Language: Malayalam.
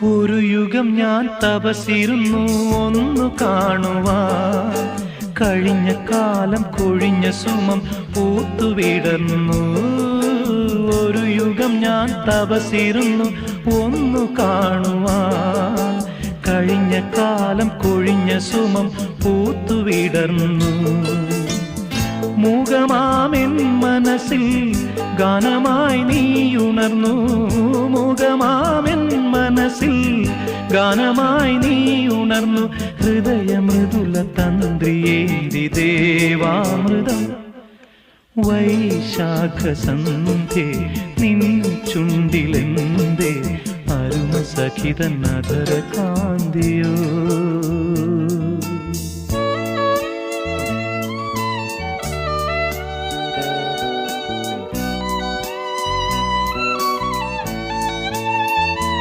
ഒരു യുഗം ഞാൻ തപസിരുന്നു ഒന്നു കാണുവാൻ, കഴിഞ്ഞ കാലം കൊഴിഞ്ഞ സുമം പൂത്തുവിടർന്നു. ഒരു യുഗം ഞാൻ തപസിരുന്നു ഒന്നു കാണുവാൻ, കഴിഞ്ഞ കാലം കൊഴിഞ്ഞ സുമം പൂത്തുവിടർന്നു. മൂകമാമെൻ മനസ്സിൽ ഗാനമായി നീയുണർന്നു. മൂകമാമെൻ മനസ്സിൽ ഗാനമായി നീയുണർന്നു. ഹൃദയമൃദുല തന്ത്രിയേന്തി ദേവാമൃതം വൈശാഖ സന്ധ്യേ നിൻ ചുണ്ടിലെന്തേ അരുമ സഖിതൻ അധര കാന്തിയോ.